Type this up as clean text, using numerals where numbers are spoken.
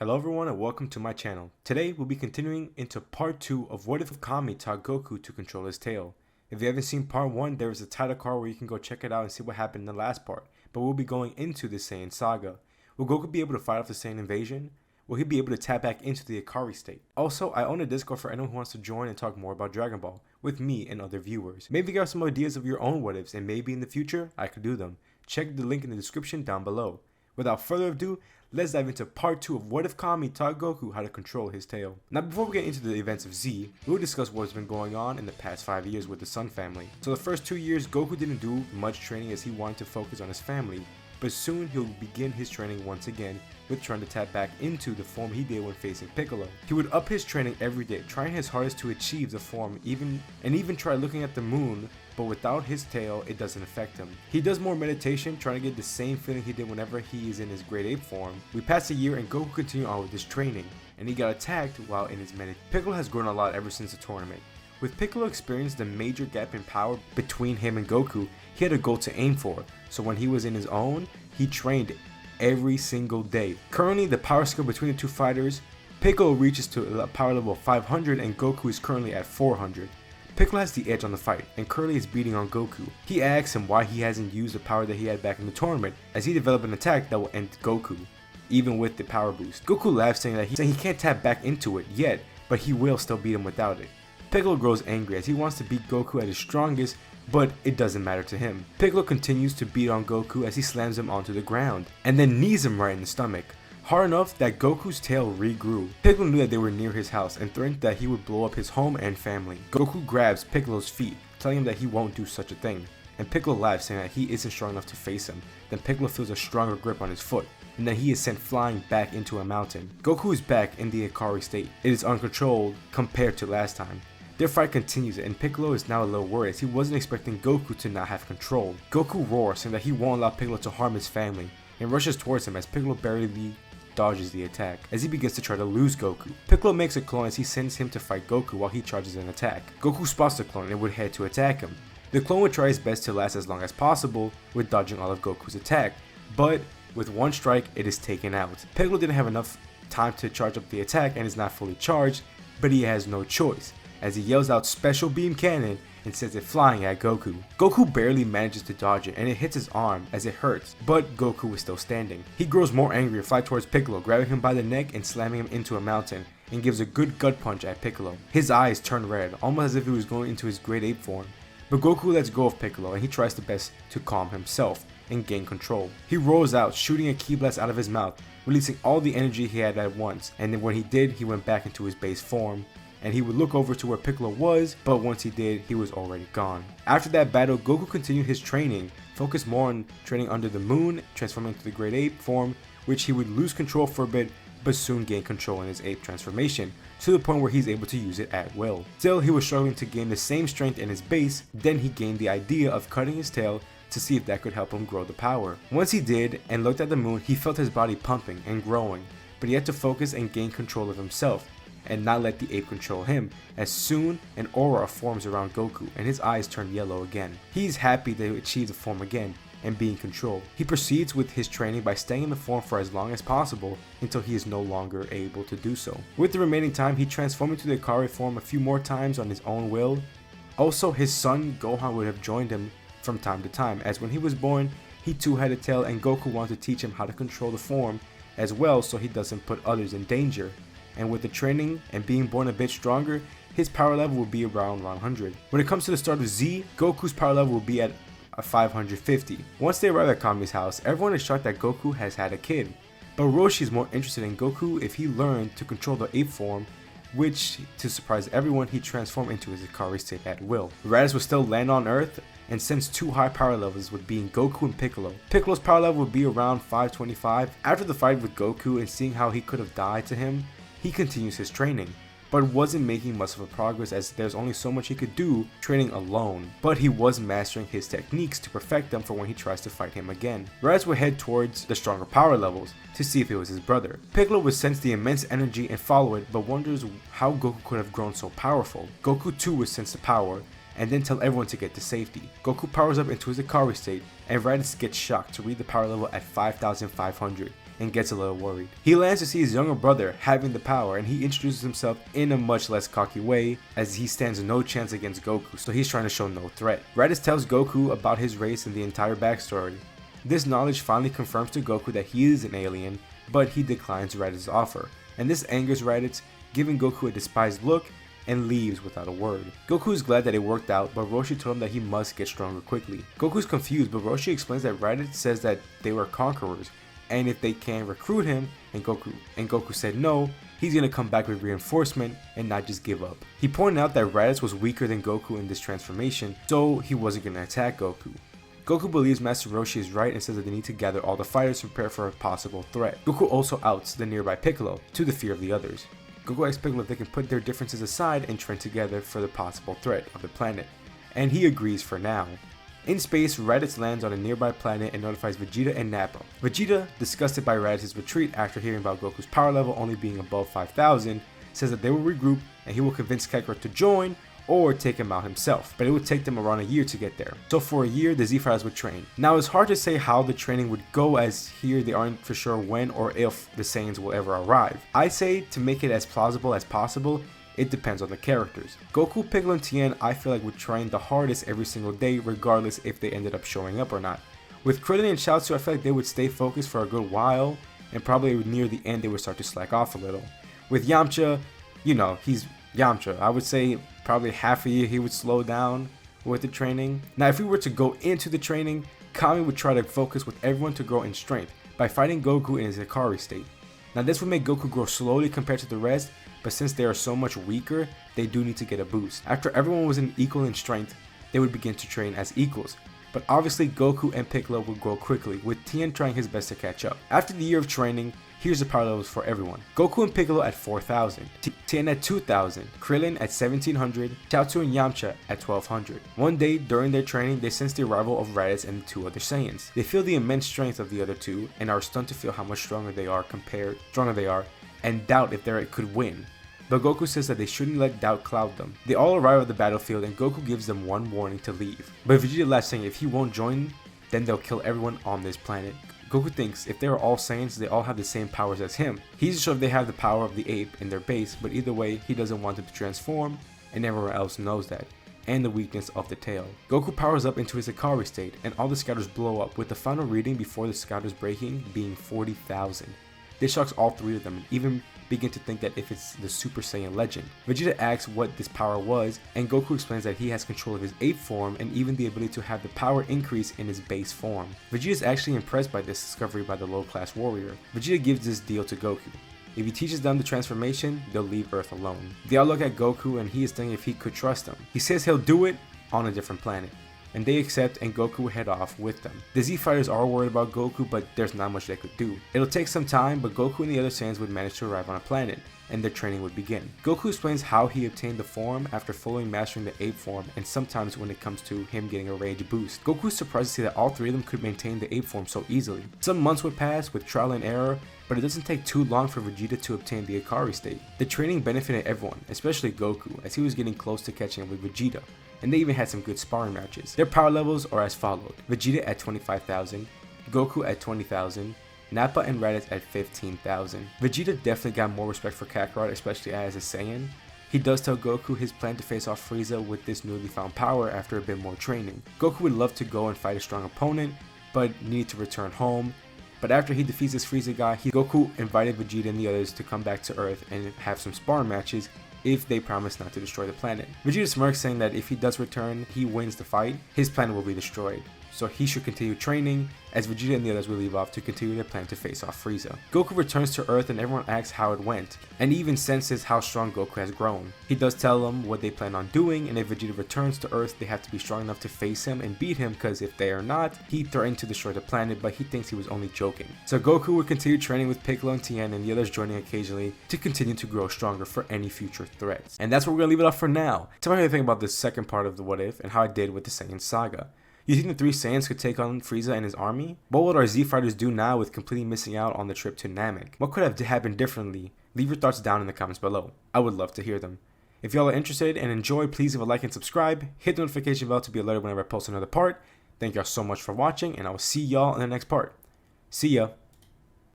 Hello everyone and welcome to my channel. Today we'll be continuing into part 2 of what if Kami taught Goku to control his tail. If you haven't seen part 1, there is a title card where you can go check it out and see what happened in the last part, but we'll be going into the Saiyan saga. Will Goku be able to fight off the Saiyan invasion? Will he be able to tap back into the Ikari state? Also, I own a Discord for anyone who wants to join and talk more about Dragon Ball with me and other viewers. Maybe you have some ideas of your own what ifs and maybe in the future I could do them. Check the link in the description down below. Without further ado, let's dive into part 2 of what if Kami taught Goku how to control his tail. Now before we get into the events of Z, we'll discuss what's been going on in the past 5 years with the Sun family. So the first 2 years, Goku didn't do much training as he wanted to focus on his family, but soon he'll begin his training once again with trying to tap back into the form he did when facing Piccolo. He would up his training every day, trying his hardest to achieve the form even try looking at the moon, but without his tail, it doesn't affect him. He does more meditation, trying to get the same feeling he did whenever he is in his grade 8 form. We passed a year and Goku continued on with his training, and he got attacked while in his meditation. Piccolo has grown a lot ever since the tournament. With Piccolo experiencing the major gap in power between him and Goku, he had a goal to aim for, so when he was in his own, he trained every single day. Currently, the power scale between the two fighters, Piccolo reaches to a power level of 500 and Goku is currently at 400. Piccolo has the edge on the fight, and currently is beating on Goku. He asks him why he hasn't used the power that he had back in the tournament, as he developed an attack that will end Goku, even with the power boost. Goku laughs saying he can't tap back into it yet, but he will still beat him without it. Piccolo grows angry as he wants to beat Goku at his strongest, but it doesn't matter to him. Piccolo continues to beat on Goku as he slams him onto the ground, and then knees him right in the stomach. Hard enough that Goku's tail regrew. Piccolo knew that they were near his house and threatened that he would blow up his home and family. Goku grabs Piccolo's feet, telling him that he won't do such a thing, and Piccolo laughs saying that he isn't strong enough to face him. Then Piccolo feels a stronger grip on his foot, and then he is sent flying back into a mountain. Goku is back in the Ikari state. It is uncontrolled compared to last time. Their fight continues and Piccolo is now a little worried as he wasn't expecting Goku to not have control. Goku roars saying that he won't allow Piccolo to harm his family and rushes towards him as Piccolo barely dodges the attack as he begins to try to lose Goku. Piccolo makes a clone as he sends him to fight Goku while he charges an attack. Goku spots the clone and would head to attack him. The clone would try his best to last as long as possible with dodging all of Goku's attack, but with one strike it is taken out. Piccolo didn't have enough time to charge up the attack and is not fully charged, but he has no choice as he yells out special beam cannon and sends it flying at Goku. Goku barely manages to dodge it and it hits his arm as it hurts, but Goku is still standing. He grows more angry and flies towards Piccolo, grabbing him by the neck and slamming him into a mountain, and gives a good gut punch at Piccolo. His eyes turn red, almost as if he was going into his grade 8 form, but Goku lets go of Piccolo and he tries the best to calm himself and gain control. He rolls out, shooting a ki blast out of his mouth, releasing all the energy he had at once, and then when he did, he went back into his base form, and he would look over to where Piccolo was, but once he did, he was already gone. After that battle, Goku continued his training, focused more on training under the moon, transforming into the grade 8 form, which he would lose control for a bit, but soon gain control in his 8th transformation, to the point where he's able to use it at will. Still, he was struggling to gain the same strength in his base, then he gained the idea of cutting his tail to see if that could help him grow the power. Once he did, and looked at the moon, he felt his body pumping and growing, but he had to focus and gain control of himself, and not let the ape control him, as soon an aura forms around Goku and his eyes turn yellow again. He's happy to achieve the form again and be in control. He proceeds with his training by staying in the form for as long as possible until he is no longer able to do so. With the remaining time, he transformed into the Ikari form a few more times on his own will. Also, his son Gohan would have joined him from time to time, as when he was born, he too had a tail and Goku wanted to teach him how to control the form as well so he doesn't put others in danger. And with the training and being born a bit stronger, his power level will be around 100. When it comes to the start of Z, Goku's power level will be at 550. Once they arrive at Kami's house, everyone is shocked that Goku has had a kid. But Roshi is more interested in Goku if he learned to control the ape form, which, to surprise everyone, he transformed into his Ikari state at will. Raditz will still land on Earth and sends 2 high power levels with being Goku and Piccolo. Piccolo's power level would be around 525. After the fight with Goku and seeing how he could have died to him, he continues his training, but wasn't making much of a progress as there's only so much he could do training alone, but he was mastering his techniques to perfect them for when he tries to fight him again. Raditz would head towards the stronger power levels to see if it was his brother. Piccolo would sense the immense energy and follow it, but wonders how Goku could have grown so powerful. Goku too would sense the power, and then tell everyone to get to safety. Goku powers up into his Ikari state, and Raditz gets shocked to read the power level at 5,500. and gets a little worried. He lands to see his younger brother having the power, and he introduces himself in a much less cocky way as he stands no chance against Goku, so he's trying to show no threat. Raditz tells Goku about his race and the entire backstory. This knowledge finally confirms to Goku that he is an alien, but he declines Raditz's offer, and this angers Raditz, giving Goku a despised look and leaves without a word. Goku is glad that it worked out, but Roshi told him that he must get stronger quickly. Goku's confused, but Roshi explains that Raditz says that they were conquerors, and if they can't recruit him, and Goku said no, he's gonna come back with reinforcement and not just give up. He pointed out that Raditz was weaker than Goku in this transformation, so he wasn't gonna attack Goku. Goku believes Master Roshi is right and says that they need to gather all the fighters to prepare for a possible threat. Goku also outs the nearby Piccolo, to the fear of the others. Goku asks Piccolo if they can put their differences aside and train together for the possible threat of the planet, and he agrees for now. In space, Raditz lands on a nearby planet and notifies Vegeta and Nappa. Vegeta, disgusted by Raditz's retreat after hearing about Goku's power level only being above 5,000, says that they will regroup and he will convince Kakarot to join or take him out himself, but it would take them around a year to get there. So for a year, the Z-Fighters would train. Now it's hard to say how the training would go, as here they aren't for sure when or if the Saiyans will ever arrive. I say to make it as plausible as possible, it depends on the characters. Goku, Piccolo, and Tien I feel like would train the hardest every single day regardless if they ended up showing up or not. With Krillin and Chaozu, I feel like they would stay focused for a good while, and probably near the end they would start to slack off a little. With Yamcha, you know, he's Yamcha. I would say probably half a year he would slow down with the training. Now if we were to go into the training, Kami would try to focus with everyone to grow in strength by fighting Goku in his Ikari state. Now this would make Goku grow slowly compared to the rest, but since they are so much weaker, they do need to get a boost. After everyone was equal in strength, they would begin to train as equals. But obviously Goku and Piccolo would grow quickly, with Tien trying his best to catch up. After the year of training, here's the power levels for everyone. Goku and Piccolo at 4,000, Tien at 2,000, Krillin at 1,700, Chaozu and Yamcha at 1,200. One day during their training, they sense the arrival of Raditz and the two other Saiyans. They feel the immense strength of the other two and are stunned to feel how much stronger they are, and doubt if they could win. But Goku says that they shouldn't let doubt cloud them. They all arrive at the battlefield and Goku gives them one warning to leave. But Vegeta laughs, saying if he won't join, then they'll kill everyone on this planet. Goku thinks if they are all Saiyans, they all have the same powers as him. He's sure they have the power of the ape in their base, but either way, he doesn't want them to transform, and everyone else knows that, and the weakness of the tail. Goku powers up into his Ikari state, and all the scouters blow up, with the final reading before the scouters breaking being 40,000. This shocks all three of them, and even begin to think that if it's the Super Saiyan legend. Vegeta asks what this power was, and Goku explains that he has control of his ape form and even the ability to have the power increase in his base form. Vegeta is actually impressed by this discovery by the low-class warrior. Vegeta gives this deal to Goku. If he teaches them the transformation, they'll leave Earth alone. They all look at Goku and he is thinking if he could trust them. He says he'll do it on a different planet, and they accept and Goku will head off with them. The Z-Fighters are worried about Goku, but there's not much they could do. It'll take some time, but Goku and the other Saiyans would manage to arrive on a planet, and their training would begin. Goku explains how he obtained the form after fully mastering the ape form, and sometimes when it comes to him getting a rage boost. Goku is surprised to see that all three of them could maintain the ape form so easily. Some months would pass with trial and error, but it doesn't take too long for Vegeta to obtain the Ikari state. The training benefited everyone, especially Goku, as he was getting close to catching up with Vegeta, and they even had some good sparring matches. Their power levels are as followed: Vegeta at 25,000, Goku at 20,000, Nappa and Raditz at 15,000. Vegeta definitely got more respect for Kakarot, especially as a Saiyan. He does tell Goku his plan to face off Frieza with this newly found power after a bit more training. Goku would love to go and fight a strong opponent, but needed to return home. But after he defeats this Frieza guy, Goku invited Vegeta and the others to come back to Earth and have some sparring matches if they promise not to destroy the planet. Vegeta smirks, saying that if he does return, he wins the fight, his planet will be destroyed. So he should continue training, as Vegeta and the others will leave off to continue their plan to face off Frieza. Goku returns to Earth and everyone asks how it went, and he even senses how strong Goku has grown. He does tell them what they plan on doing, and if Vegeta returns to Earth, they have to be strong enough to face him and beat him, because if they are not, he threatened to destroy the planet, but he thinks he was only joking. So Goku would continue training with Piccolo and Tien and the others joining occasionally to continue to grow stronger for any future threats. And that's where we're going to leave it off for now. Tell me what you think about this second part of the What If and how I did with the Saiyan Saga. You think the three Saiyans could take on Frieza and his army? What would our Z-Fighters do now with completely missing out on the trip to Namek? What could have happened differently? Leave your thoughts down in the comments below. I would love to hear them. If y'all are interested and enjoy, please leave a like and subscribe. Hit the notification bell to be alerted whenever I post another part. Thank y'all so much for watching, and I will see y'all in the next part. See ya.